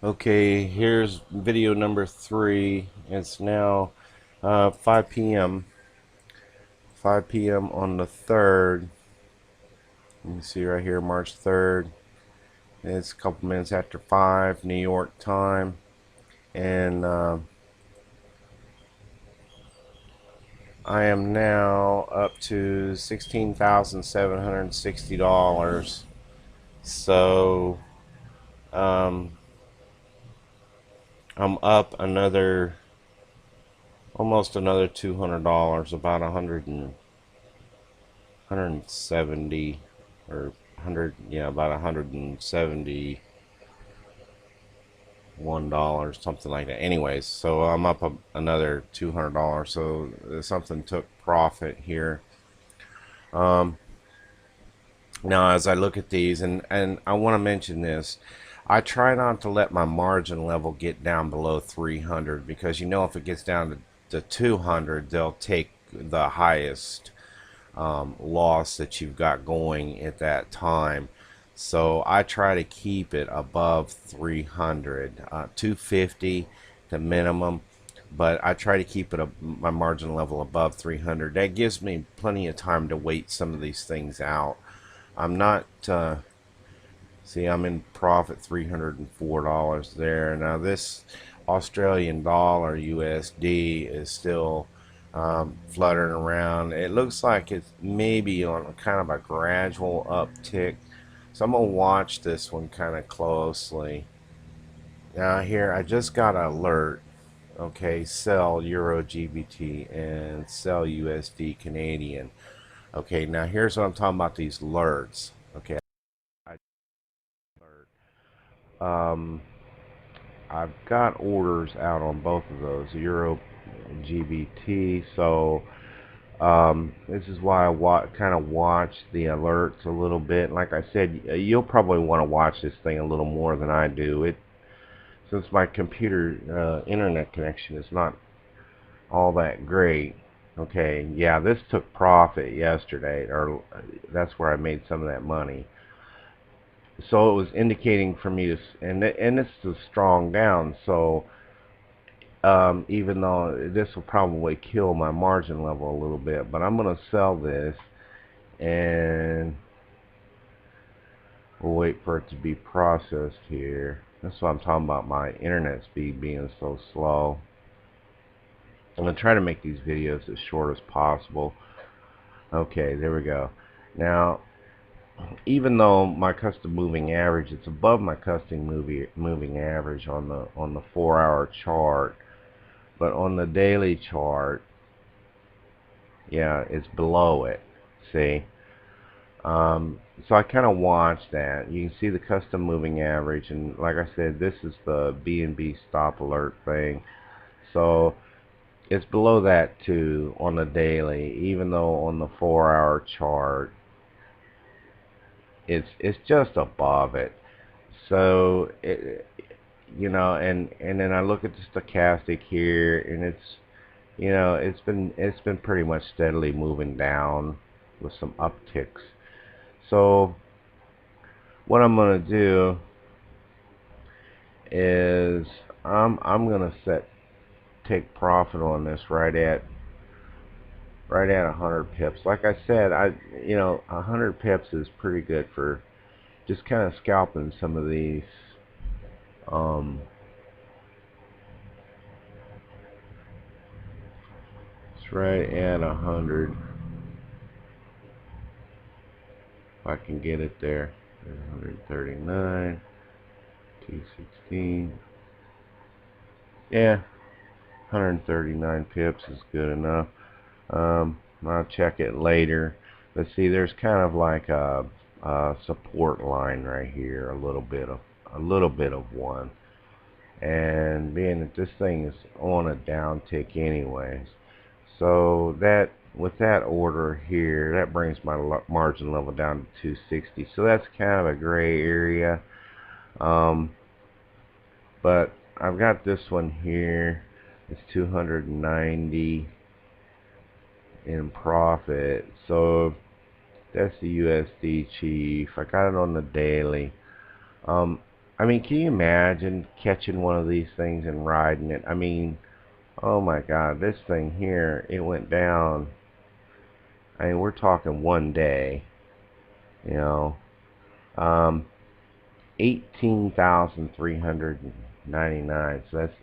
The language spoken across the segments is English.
Okay, here's video number 3. It's now 5 p.m. 5 p.m. on the 3rd. You can see right here, March 3rd. It's a couple minutes after 5 New York time. And I am now up to $16,760. So um, I'm up almost another $200, about 170 or 100, yeah, about $171, something like that. Anyways, so I'm up another $200. So something took profit here. Um, Now, as I look at these, and I want to mention this, I try not to let my margin level get down below 300, because if it gets down to 200, they'll take the highest loss that you've got going at that time. So I try to keep it above 300, 250 to minimum, but I try to keep it my margin level above 300. That gives me plenty of time to wait some of these things out. I'm not, see, I'm in profit $304 there. Now, this Australian dollar USD is still fluttering around. It looks like it's maybe on kind of a gradual uptick. So I'm going to watch this one kind of closely. Now, here, I just got an alert. Okay, sell Euro GBP and sell USD Canadian. Okay, now here's what I'm talking about, these alerts. Okay, I um, I've got orders out on both of those, Euro and GBT. So this is why I kind of watch the alerts a little bit. Like I said, you'll probably want to watch this thing a little more than I do. Since my computer internet connection is not all that great. Okay, yeah, this took profit yesterday, or that's where I made some of that money. So it was indicating for me to, and this is a strong down. So even though this will probably kill my margin level a little bit, but I'm going to sell this, and we'll wait for it to be processed here. That's what I'm talking about, my internet speed being so slow. I'm going to try to make these videos as short as possible. Okay, there we go. Now, even though my custom moving average, it's above my custom moving average on the 4-hour chart, but on the daily chart, yeah, it's below it. See, so I kind of watch that. You can see the custom moving average, and like I said, this is the B&B stop alert thing. So it's below that too on the daily, even though on the 4-hour chart, it's just above it. So and then I look at the stochastic here, and it's been pretty much steadily moving down with some upticks. So what I'm gonna do is I'm gonna take profit on this right at 100 pips. Like I said, 100 pips is pretty good for just kind of scalping some of these. Um, it's right at 100. If I can get it there. 139, 216. Yeah, 139 pips is good enough. I'll check it later. But see, there's kind of like a support line right here, a little bit of one. And being that this thing is on a downtick anyways, so that with that order here, that brings my margin level down to 260. So that's kind of a gray area. Um, but I've got this one here. It's 290 in profit. So that's the USD chief. I got it on the daily. Um, I mean, can you imagine catching one of these things and riding it? I mean, oh my God, this thing here, it went down. I mean, we're talking one day, you know, um, 18,399. So that's,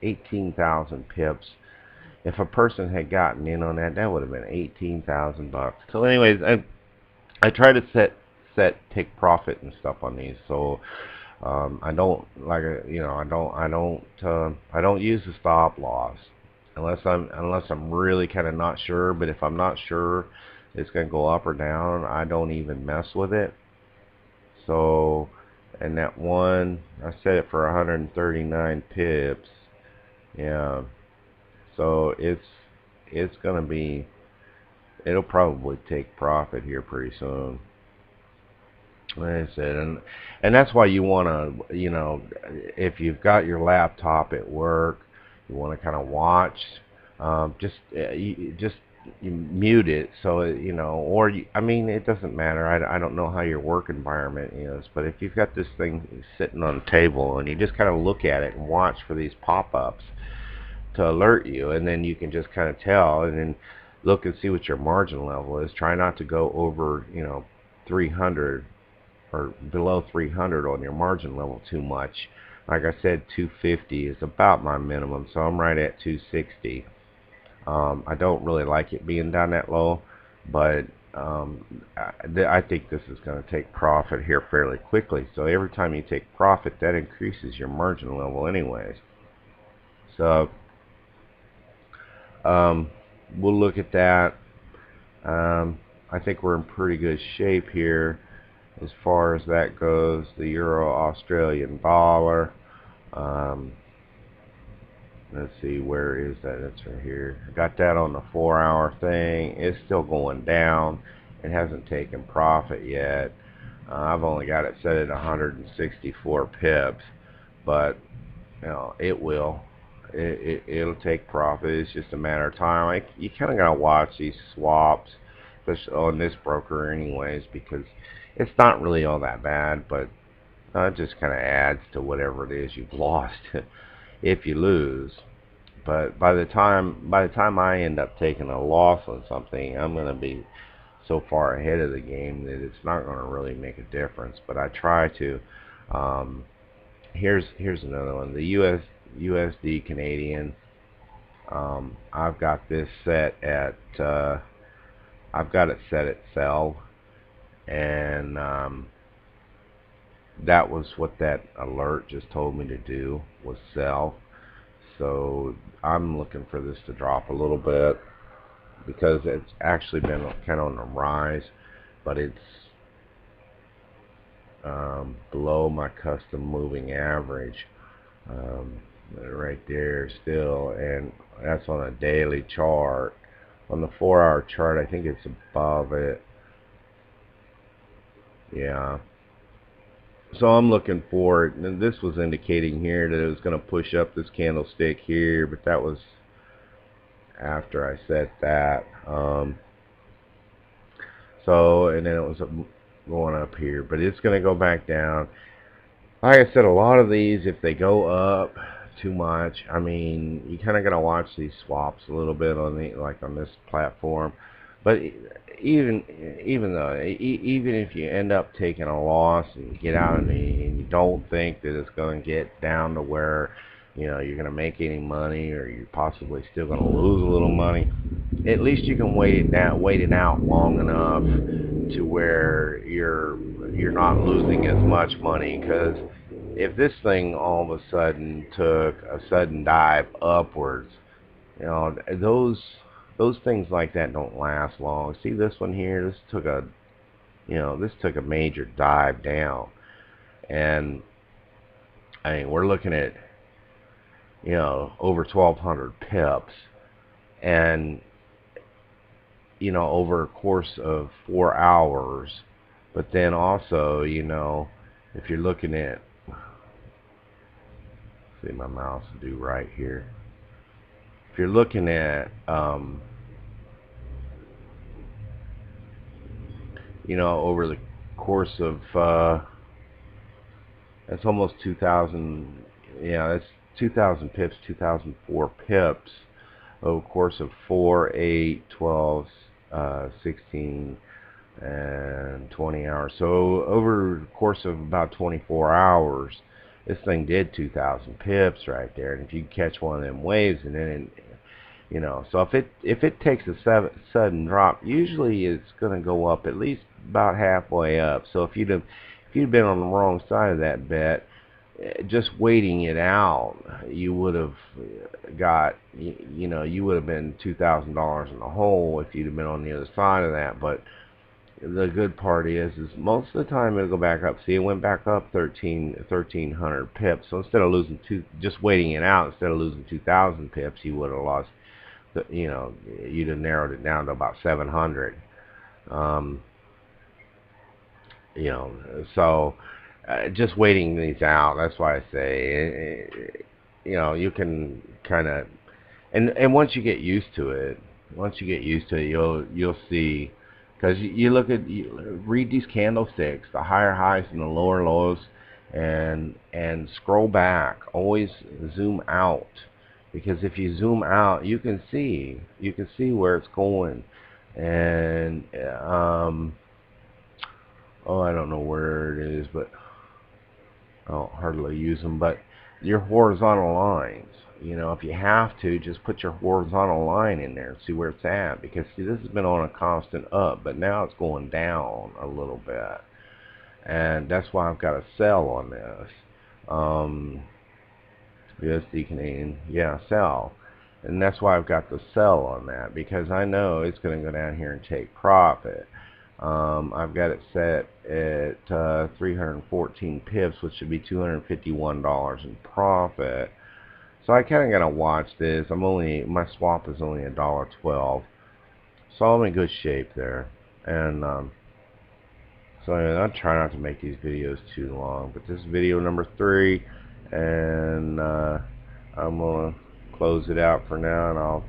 18,000 pips. If a person had gotten in on that, that would have been 18,000 bucks. So, anyways, I try to take profit and stuff on these. So I don't like I don't use the stop loss unless I'm really kind of not sure. But if I'm not sure it's gonna go up or down, I don't even mess with it. So, and that one I set it for 139 pips. Yeah. So it's gonna be it'll probably take profit here pretty soon. Like I said, and that's why you want to, if you've got your laptop at work, you want to kind of watch. Just you mute it so or I mean, it doesn't matter. I don't know how your work environment is, but if you've got this thing sitting on the table and you just kind of look at it and watch for these pop-ups to alert you, and then you can just kind of tell, and then look and see what your margin level is. Try not to go over, 300 or below 300 on your margin level too much. Like I said, 250 is about my minimum, so I'm right at 260. I don't really like it being down that low, but I think this is going to take profit here fairly quickly. So every time you take profit, that increases your margin level anyways. So um, we'll look at that. I think we're in pretty good shape here as far as that goes. The euro Australian dollar. Um, let's see, where is that? It's right here. I got that on the 4 hour thing. It's still going down. It hasn't taken profit yet. I've only got it set at 164 pips, but it will. It'll take profit. It's just a matter of time. You kind of gotta watch these swaps, especially on this broker, anyways, because it's not really all that bad, but it just kind of adds to whatever it is you've lost if you lose. But by the time I end up taking a loss on something, I'm gonna be so far ahead of the game that it's not gonna really make a difference. But I try to. Um, here's another one. The USD Canadian. I've got this set at I've got it set at sell, and that was what that alert just told me to do, was sell. So I'm looking for this to drop a little bit because it's actually been kind of on the rise, but it's below my custom moving average, right there still, and that's on a daily chart. On the 4 hour chart, I think it's above it. Yeah. So I'm looking for it, and this was indicating here that it was going to push up this candlestick here, but that was after I set that. So, and then it was going up here, but it's going to go back down. Like I said, a lot of these, if they go up too much, I mean, you kind of got to watch these swaps a little bit on on this platform. But even even if you end up taking a loss and you get out and you don't think that it's going to get down to where you're going to make any money, or you're possibly still going to lose a little money, at least you can wait it out long enough to where you're not losing as much money. Because if this thing all of a sudden took a sudden dive upwards, those things like that don't last long. See this one here? This took a major dive down, and I mean we're looking at over 1,200 pips, and over a course of 4 hours. But then also, if you're looking at, see, my mouse will do right here. If you're looking at, over the course of That's almost 2,000. Yeah, that's 2,000 pips, 2,004 pips over the course of 4, 8, 12, 16, and 20 hours. So over the course of about 24 hours, this thing did 2,000 pips right there. And if you catch one of them waves, and then so if it takes a sudden drop, usually it's going to go up at least about halfway up. So if you'd been on the wrong side of that bet, just waiting it out, you would have got, you would have been $2,000 in the hole if you'd have been on the other side of that. But the good part is most of the time it'll go back up. See, it went back up 1,300 pips. So instead of losing just waiting it out, instead of losing 2,000 pips, you would have lost, you'd have narrowed it down to about 700. Um, you know, so just waiting these out. That's why I say, you can kind of, and once you get used to it, you'll see, because you read these candlesticks, the higher highs and the lower lows, and scroll back. Always zoom out, because if you zoom out, you can see where it's going, and I don't know where it is, but I don't hardly use them. But your horizontal lines, if you have to, just put your horizontal line in there and see where it's at. Because see, this has been on a constant up, but now it's going down a little bit, and that's why I've got a sell on this. Um, USD Canadian, yeah, sell. And that's why I've got the sell on that, because I know it's going to go down here and take profit. I've got it set at 314 pips, which should be $251 in profit. So I kind of got to watch this. My swap is only $1.12, so I'm in good shape there. And so anyway, I try not to make these videos too long, but this is video number 3, and I'm gonna close it out for now, and I'll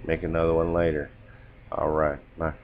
make another one later. All right, bye.